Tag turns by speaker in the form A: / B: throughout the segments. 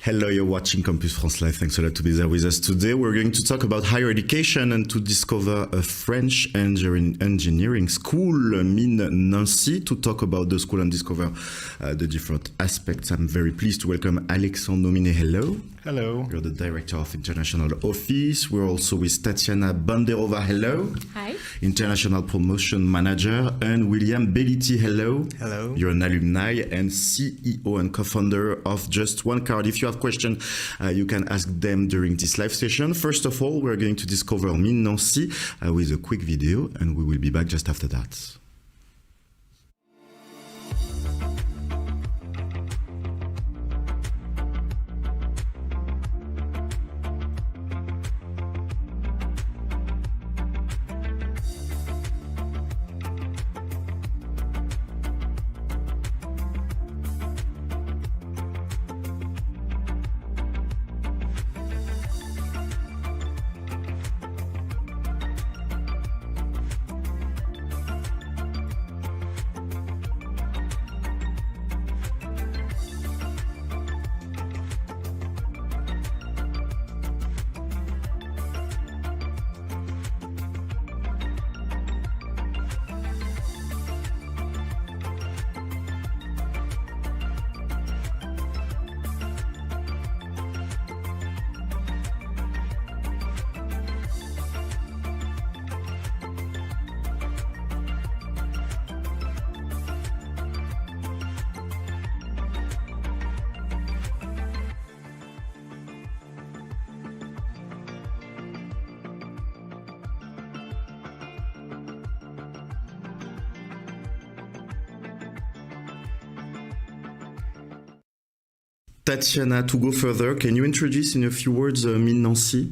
A: Hello, you're watching Campus France Live. Thanks a lot to be there with us today. We're going to talk about higher education and to discover a French engineering school, MINE Nancy, to talk about the school and discover the different aspects. I'm very pleased to welcome Alexandre NOMINE. Hello.
B: Hello.
A: You're the Director of International Office. We're also with Tatiana BANDEROVA. Hello.
C: Hi.
A: International Promotion Manager. And William BELLITY. Hello.
B: Hello.
A: You're an alumni and CEO and co-founder of JustOneCard. If you have questions, you can ask them during this live session. First of all, we're going to discover MINE Nancy with a quick video, and we will be back just after that. Tatiana, to go further, can you introduce in a few words MINE Nancy?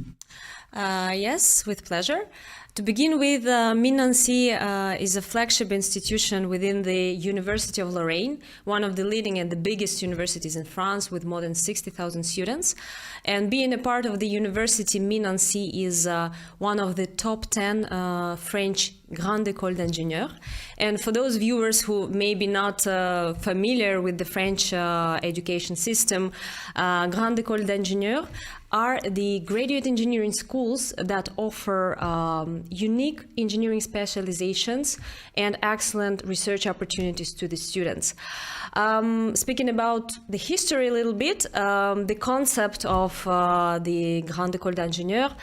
C: Yes, with pleasure. To begin with, MINE Nancy is a flagship institution within the University of Lorraine, one of the leading and the biggest universities in France with more than 60,000 students. And being a part of the university, MINE Nancy is one of the top 10 French Grande École d'Ingénieurs. And for those viewers who may be not familiar with the French education system, Grande École d'Ingénieurs are the graduate engineering schools that offer unique engineering specializations and excellent research opportunities to the students. Speaking about the history a little bit, the concept of the Grande École d'Ingénieurs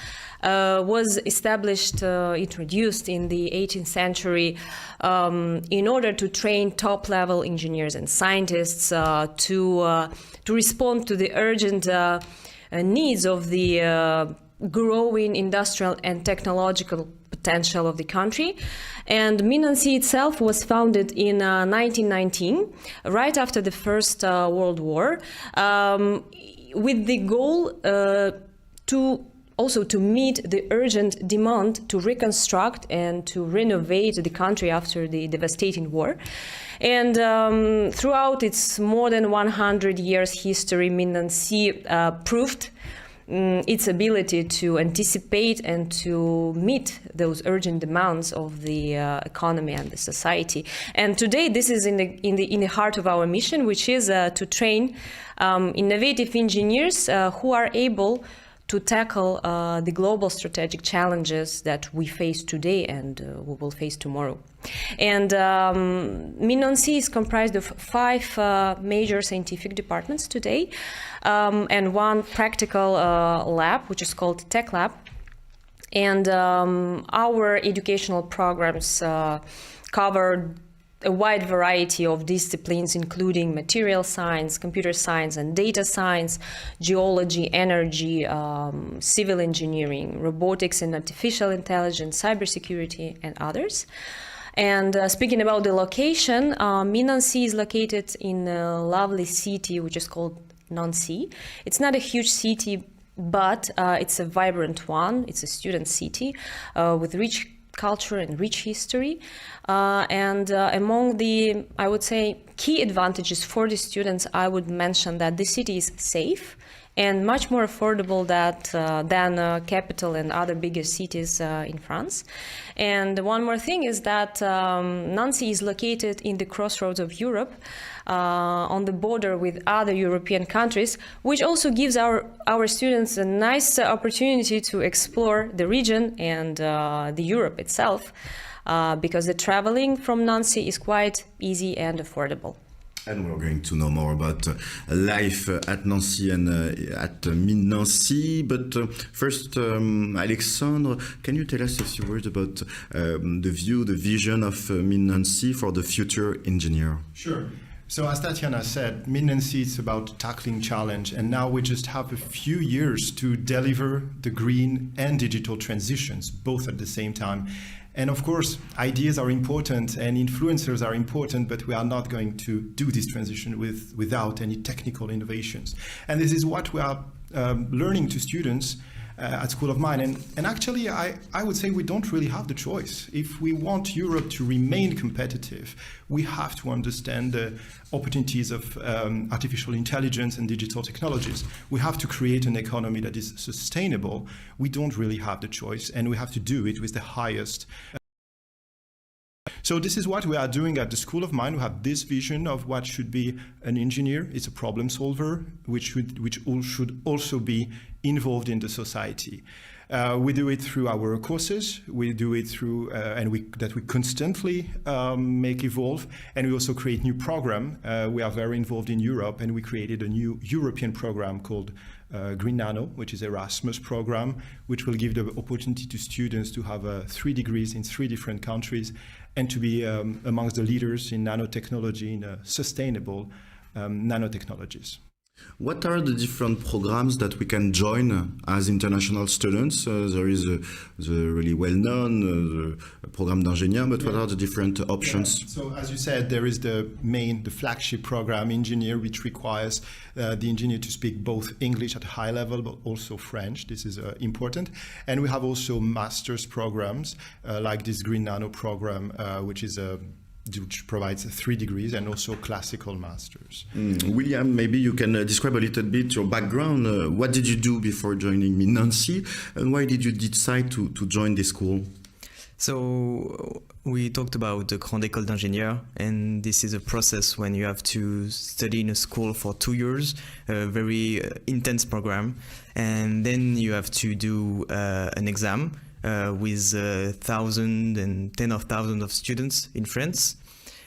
C: was established, introduced in the 18th century in order to train top-level engineers and scientists to respond to the urgent needs of the growing industrial and technological potential of the country. And MINE Nancy itself was founded in 1919, right after the First World War, with the goal to meet the urgent demand to reconstruct and to renovate the country after the devastating war. And throughout its more than 100 years history, MINE Nancy proved its ability to anticipate and to meet those urgent demands of the economy and the society. And today, this is in the heart of our mission, which is to train innovative engineers who are able to tackle the global strategic challenges that we face today and we will face tomorrow. And MINE Nancy is comprised of 5 major scientific departments today, and 1 practical lab, which is called Tech Lab. And our educational programs cover a wide variety of disciplines, including material science, computer science and data science, geology, energy, civil engineering, robotics and artificial intelligence, cybersecurity, and others. And speaking about the location, MINE Nancy is located in a lovely city which is called Nancy. It's not a huge city, but it's a vibrant one. It's a student city with rich culture and rich history. And among the, I would say, key advantages for the students, I would mention that the city is safe and much more affordable than capital and other bigger cities in France. And one more thing is that Nancy is located in the crossroads of Europe, on the border with other European countries, which also gives our students a nice opportunity to explore the region and the Europe itself, because the traveling from Nancy is quite easy and affordable.
A: And we're going to know more about life at Nancy and at Mine Nancy. But first, Alexandre, can you tell us a few words about the vision of Mine Nancy for the future engineer?
B: Sure. So as Tatiana said, Mine Nancy is about tackling challenge, and now we just have a few years to deliver the green and digital transitions, both at the same time. And of course, ideas are important and influencers are important, but we are not going to do this transition without any technical innovations. And this is what we are learning to students at School of Mine. And actually, I would say we don't really have the choice. If we want Europe to remain competitive, we have to understand the opportunities of artificial intelligence and digital technologies. We have to create an economy that is sustainable. We don't really have the choice, and we have to do it with the highest. So this is what we are doing at the School of Mine. We have this vision of what should be an engineer. It's a problem solver, which should also be involved in the society. We do it through our courses. We do it through, that we constantly make evolve. And we also create new program. We are very involved in Europe, and we created a new European program called Green Nano, which is Erasmus program, which will give the opportunity to students to have 3 degrees in 3 different countries and to be amongst the leaders in nanotechnology, in sustainable nanotechnologies.
A: What are the different programs that we can join as international students? There is the really well-known program d'ingénieur, but what are the different options?
B: Yeah. So as you said, there is the flagship program, engineer, which requires the engineer to speak both English at a high level, but also French. This is important. And we have also master's programs, like this Green Nano program, which provides 3 degrees, and also classical masters.
A: William, maybe you can describe a little bit your background. What did you do before joining Mine Nancy, and why did you decide to join this school?
D: So we talked about the Grande École d'Ingénieur, and this is a process when you have to study in a school for 2 years, a very intense program, and then you have to do an exam with thousands and tens of thousands of students in France,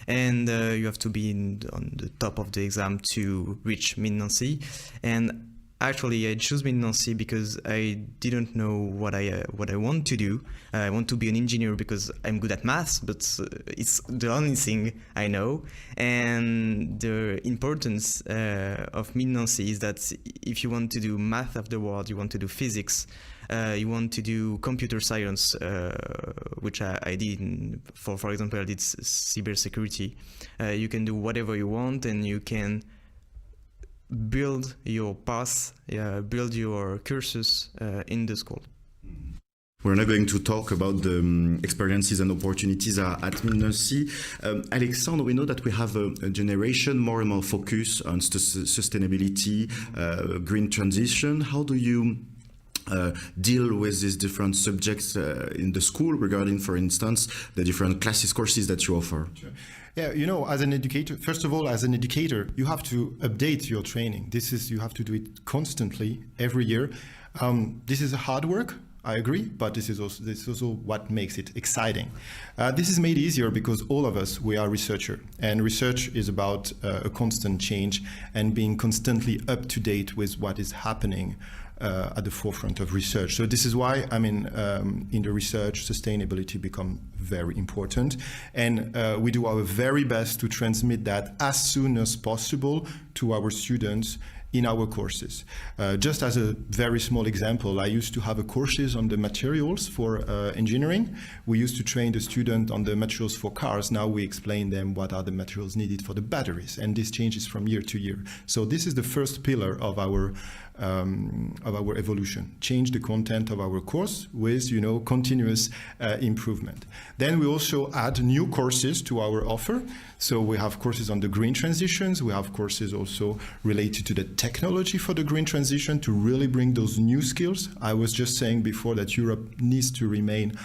D: and you have to be on the top of the exam to reach Mine Nancy. And actually, I chose Mine Nancy because I didn't know what I want to do. I want to be an engineer because I'm good at math, but it's the only thing I know. And the importance of Mine Nancy is that if you want to do math afterward, you want to do physics, you want to do computer science, which I did. For example, I did cybersecurity. You can do whatever you want, and you can build your path, build your cursus in the school.
A: We're now going to talk about the experiences and opportunities at Mine Nancy. Alexandre, we know that we have a generation more and more focused on sustainability, green transition. How do you deal with these different subjects in the school regarding, for instance, the different classes courses that you offer?
B: Sure. Yeah, as an educator, first of all, as an educator, you have to update your training. You have to do it constantly every year. This is a hard work, I agree, but this is also what makes it exciting. This is made easier because all of us, we are researchers, and research is about a constant change and being constantly up to date with what is happening at the forefront of research. So this is why, in the research, sustainability become very important. And we do our very best to transmit that as soon as possible to our students in our courses. Just as a very small example, I used to have courses on the materials for engineering. We used to train the student on the materials for cars. Now we explain them what are the materials needed for the batteries. And this changes from year to year. So this is the first pillar of our of our evolution, change the content of our course with, continuous improvement. Then we also add new courses to our offer. So we have courses on the green transitions. We have courses also related to the technology for the green transition to really bring those new skills. I was just saying before that Europe needs to remain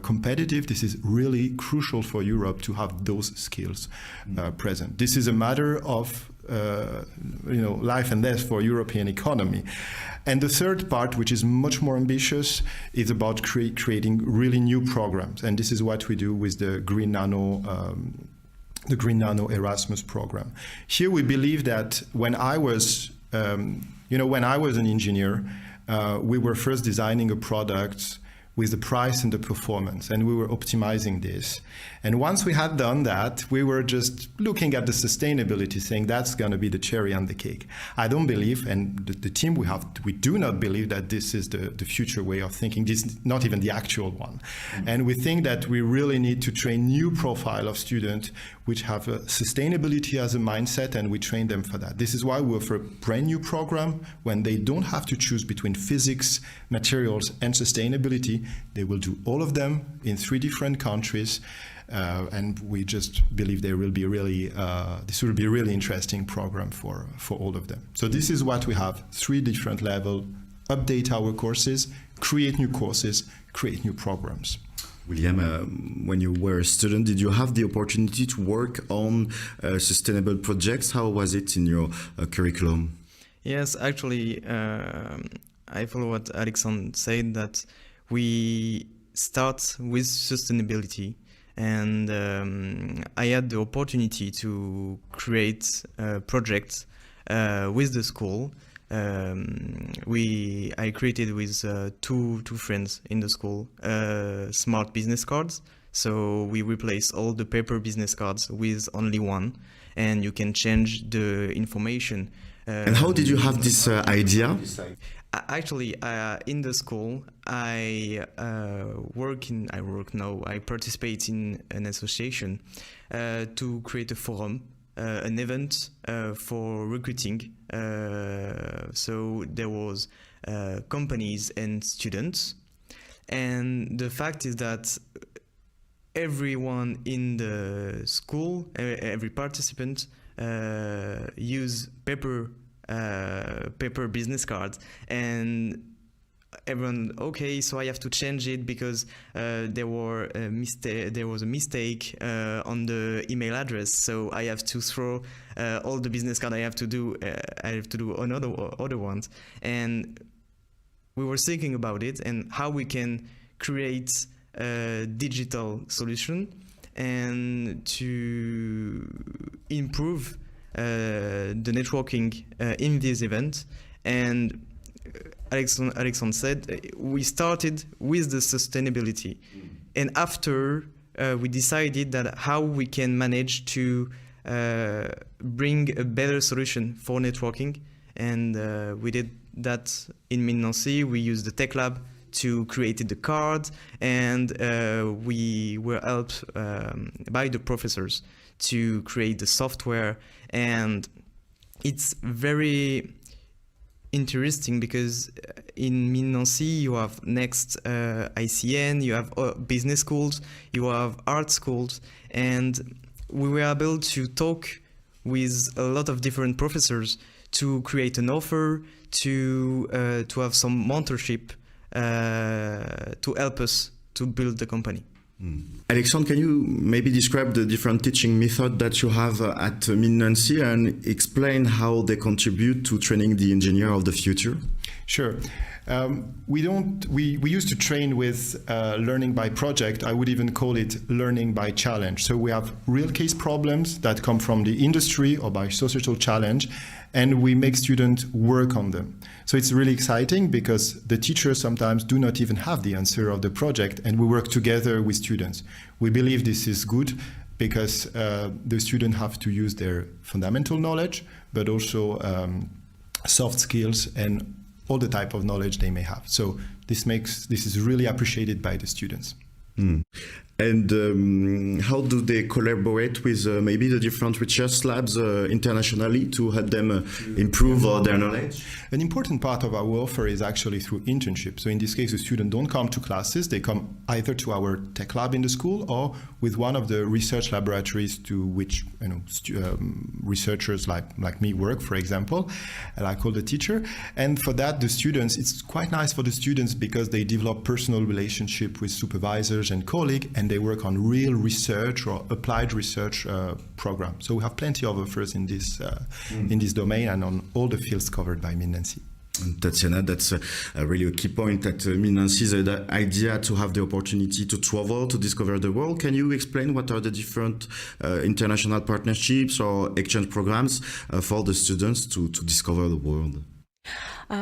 B: competitive. This is really crucial for Europe to have those skills present. This is a matter of life and death for European economy. And the third part, which is much more ambitious, is about creating really new programs. And this is what we do with the Green Nano Erasmus program. Here we believe that when I was an engineer, we were first designing a product with the price and the performance, and we were optimizing this. And once we had done that, we were just looking at the sustainability, saying that's going to be the cherry on the cake. I don't believe, and the team we do not believe that this is the future way of thinking. This is not even the actual one. Mm-hmm. And we think that we really need to train new profile of students which have sustainability as a mindset, and we train them for that. This is why we offer a brand new program when they don't have to choose between physics, materials, and sustainability. They will do all of them in 3 different countries, and we just believe this will be a really interesting program for all of them. So this is what we have: 3 different levels: update our courses, create new courses, create new programs.
A: William, when you were a student, did you have the opportunity to work on sustainable projects? How was it in your curriculum?
D: Yes, actually, I follow what Alexandre said, that we start with sustainability, and I had the opportunity to create projects with the school. I created with two friends in the school smart business cards. So we replaced all the paper business cards with only one, and you can change the information.
A: And how did you have this idea?
D: Actually, in the school, I participate in an association to create a forum, an event for recruiting. So there was companies and students, and the fact is that everyone in the school, every participant, use paper business cards, and everyone, okay, so I have to change it because there was a mistake on the email address, so I have to throw all the business card I have to do other ones. And we were thinking about it and how we can create a digital solution and to improve the networking in this event. And Alexandre said we started with the sustainability, and after we decided that how we can manage to bring a better solution for networking, and we did that in Mine Nancy. We used the Tech Lab to create the card, and we were helped by the professors to create the software. And it's very interesting because in Mine Nancy you have next ICN, you have business schools, you have art schools, and we were able to talk with a lot of different professors to create an offer, to have some mentorship to help us to build the company.
A: Alexandre, can you maybe describe the different teaching methods that you have at Mine Nancy and explain how they contribute to training the engineer of the future?
B: Sure. We used to train with learning by project. I would even call it learning by challenge. So we have real case problems that come from the industry or by societal challenge, and we make students work on them. So it's really exciting because the teachers sometimes do not even have the answer of the project, and we work together with students. We believe this is good because the students have to use their fundamental knowledge, but also soft skills and all the type of knowledge they may have. So this is really appreciated by the students.
A: And how do they collaborate with maybe the different research labs internationally to help them improve their knowledge?
B: An important part of our offer is actually through internship. So in this case, the students don't come to classes. They come either to our tech lab in the school or with one of the research laboratories to which researchers like me work, for example, and I call the teacher. And for that, the students, it's quite nice for the students because they develop personal relationship with supervisors and colleagues, and they work on real research or applied research program. So we have plenty of offers in this domain and on all the fields covered by MINE Nancy.
A: And Tatiana, that's really a key point at MINE Nancy, the idea to have the opportunity to travel, to discover the world. Can you explain what are the different international partnerships or exchange programs for the students to discover the world?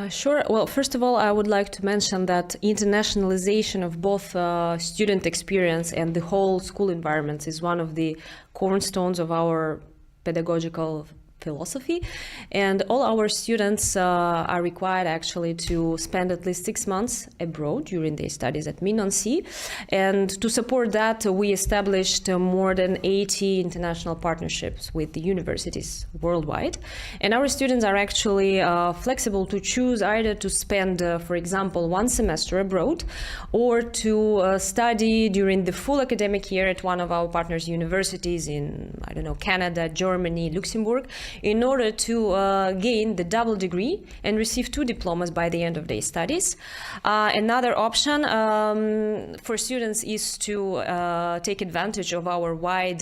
C: Sure. Well, first of all, I would like to mention that internationalization of both student experience and the whole school environments is one of the cornerstones of our pedagogical philosophy, and all our students are required actually to spend at least 6 months abroad during their studies at MINE Nancy. And to support that, we established more than 80 international partnerships with the universities worldwide. And our students are actually flexible to choose either to spend, for example, 1 semester abroad, or to study during the full academic year at one of our partners' universities in, I don't know, Canada, Germany, Luxembourg, in order to gain the double degree and receive 2 diplomas by the end of their studies. Another option for students is to take advantage of our wide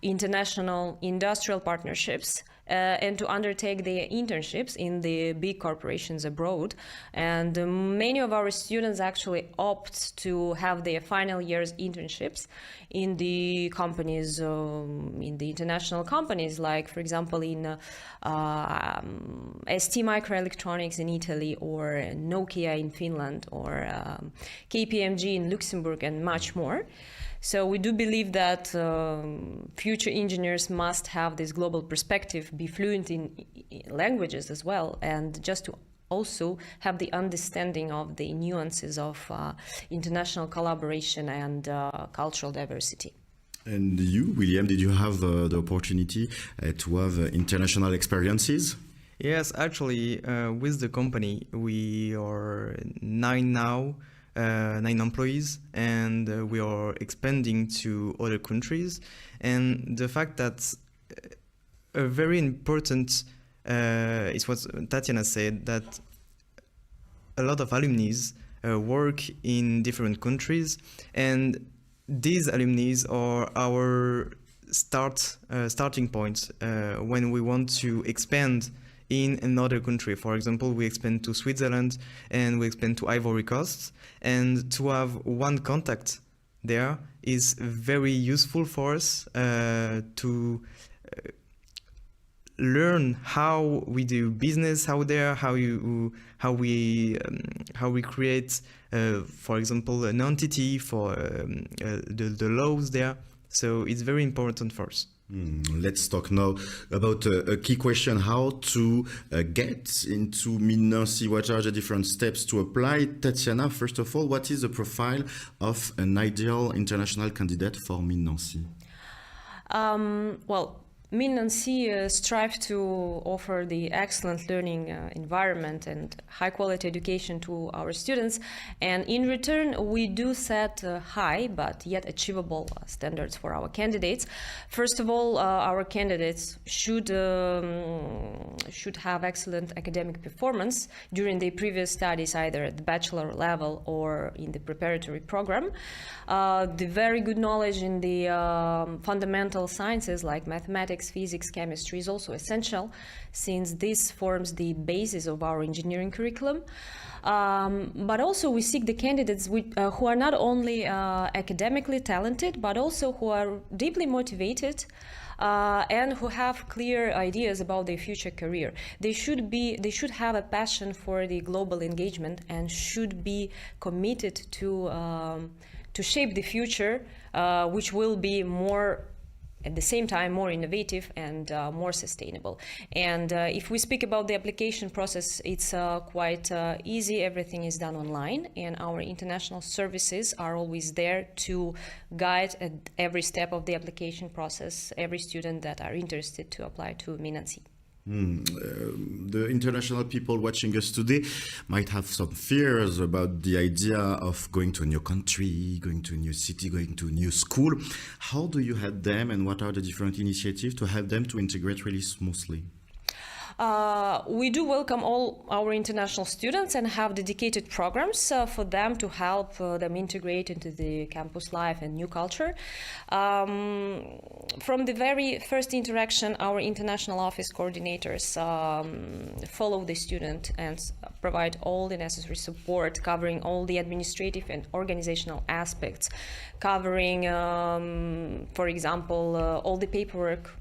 C: international industrial partnerships and to undertake their internships in the big corporations abroad. And many of our students actually opt to have their final year's internships in the companies, in the international companies, like, for example, in ST Microelectronics in Italy, or Nokia in Finland, or KPMG in Luxembourg, and much more. So we do believe that future engineers must have this global perspective, be fluent in languages as well, and just to also have the understanding of the nuances of international collaboration and cultural diversity.
A: And you, William, did you have the opportunity to have international experiences?
D: Yes, actually, with the company, we are 9 now. 9 employees, and we are expanding to other countries. And the fact that a very important is what Tatiana said, that a lot of alumni work in different countries, and these alumni are our starting point when we want to expand in another country. For example, we expand to Switzerland and we expand to Ivory Coast, and to have one contact there is very useful for us to learn how we do business out there, how we create, for example, an entity for the laws there. So it's very important for us.
A: Let's talk now about a key question: how to get into MINE Nancy. What are the different steps to apply? Tatiana, first of all, what is the profile of an ideal international candidate for MINE Nancy?
C: Well, MINE Nancy strive to offer the excellent learning environment and high-quality education to our students, and in return we do set high but yet achievable standards for our candidates. First of all, our candidates should have excellent academic performance during their previous studies, either at the bachelor level or in the preparatory program. The very good knowledge in the fundamental sciences like mathematics, physics, chemistry is also essential, since this forms the basis of our engineering curriculum. But also we seek the candidates who are not only academically talented, but also who are deeply motivated and who have clear ideas about their future career. They should have a passion for the global engagement and should be committed to shape the future, which will be more at the same time more innovative and more sustainable. And if we speak about the application process, it's quite easy. Everything is done online, and our international services are always there to guide at every step of the application process every student that are interested to apply to MINE.
A: The international people watching us today might have some fears about the idea of going to a new country, going to a new city, going to a new school. How do you help them, and what are the different initiatives to help them to integrate really smoothly?
C: We do welcome all our international students and have dedicated programs for them to help them integrate into the campus life and new culture. From the very first interaction, our international office coordinators follow the student and provide all the necessary support, covering all the administrative and organizational aspects, covering, for example, all the paperwork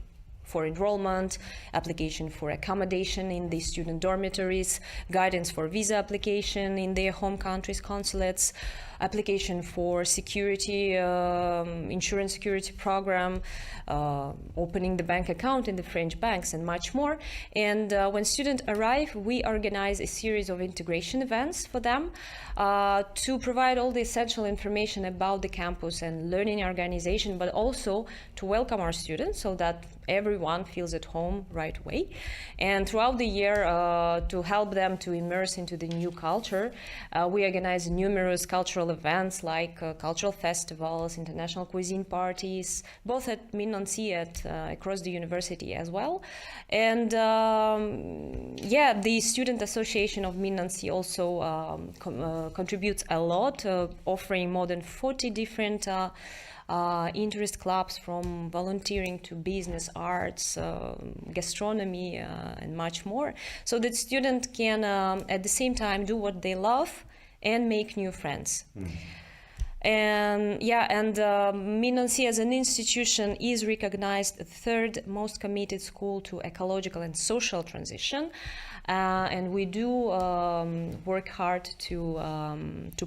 C: for enrollment, application for accommodation in the student dormitories, guidance for visa application in their home countries' consulates, application for security, insurance security program, opening the bank account in the French banks, and much more. And when students arrive, we organize a series of integration events for them to provide all the essential information about the campus and learning organization, but also to welcome our students so that everyone feels at home right away. And throughout the year, to help them to immerse into the new culture, we organize numerous cultural events like cultural festivals, international cuisine parties, both at MINE across the university as well. And the Student Association of MINE also contributes a lot, offering more than 40 different interest clubs, from volunteering to business, arts, gastronomy, and much more, so that students can at the same time do what they love and make new friends. And MINE as an institution is recognized the third most committed school to ecological and social transition, and we do work hard to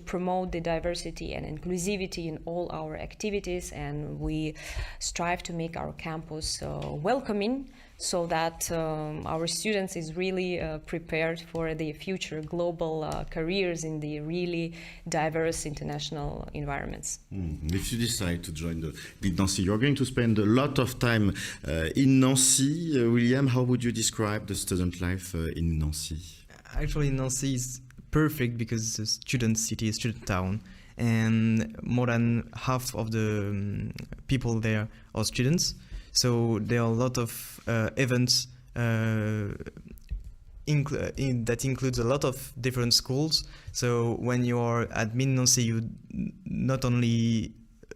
C: promote the diversity and inclusivity in all our activities, and we strive to make our campus welcoming, so that our students is really prepared for the future global careers in the really diverse international environments.
A: If you decide to join the Nancy, you're going to spend a lot of time in Nancy. William, how would you describe the student life in Nancy?
D: Actually, Nancy is perfect because it's a student city, a student town, and more than half of the people there are students. So there are a lot of events that includes a lot of different schools. So when you are at MINE Nancy, you not only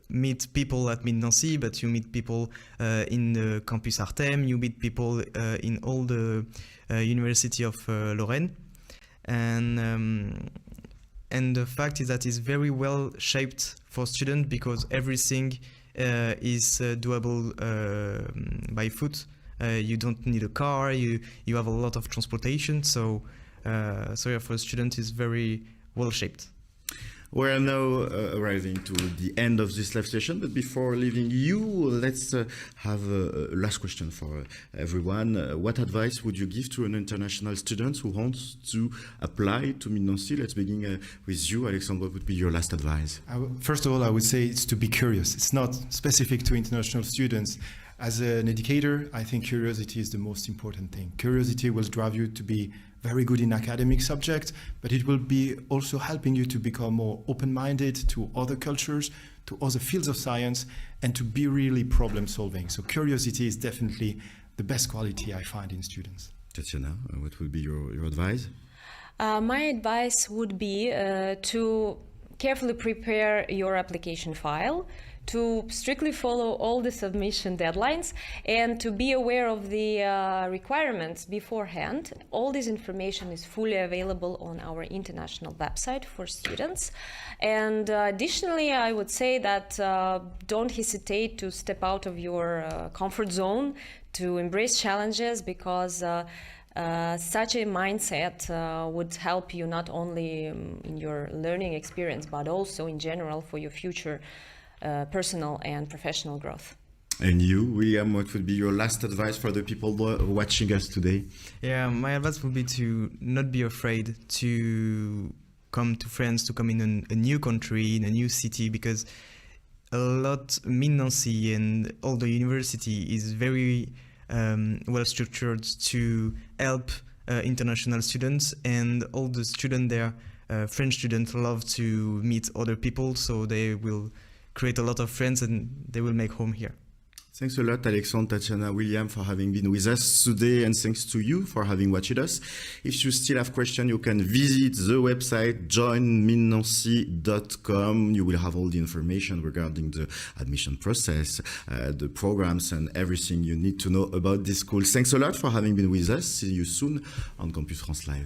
D: meet people at MINE Nancy, but you meet people in the campus Artem, you meet people in all the University of Lorraine. And the fact is that it's very well shaped for students, because everything is doable by foot. You don't need a car. You have a lot of transportation. So for a student, is very well shaped.
A: We're now arriving to the end of this live session, but before leaving you, let's have a last question for everyone. What advice would you give to an international student who wants to apply to MINE Nancy? Let's begin with you, Alexandre. What would be your last advice?
B: First of all, I would say it's to be curious. It's not specific to international students. As an educator, I think curiosity is the most important thing. Curiosity will drive you to be very good in academic subjects, but it will be also helping you to become more open-minded to other cultures, to other fields of science, and to be really problem-solving. So curiosity is definitely the best quality I find in students.
A: Tatiana, what would be your advice?
C: My advice would be to carefully prepare your application file, to strictly follow all the submission deadlines, and to be aware of the requirements beforehand. All this information is fully available on our international website for students. And additionally, I would say that don't hesitate to step out of your comfort zone, to embrace challenges, because such a mindset would help you not only in your learning experience, but also in general for your future personal and professional growth.
A: And you, William, what would be your last advice for the people watching us today?
D: Yeah, my advice would be to not be afraid to come to France, to come in a new country, in a new city, because MINE Nancy and all the university is very well structured to help international students, and all the students there, French students, love to meet other people, so they will create a lot of friends and they will make home here.
A: Thanks a lot, Alexandre, Tatiana, William, for having been with us today, and thanks to you for having watched us. If you still have questions, you can visit the website joinminenancy.com. You will have all the information regarding the admission process, the programs, and everything you need to know about this school. Thanks a lot for having been with us. See you soon on Campus France Live.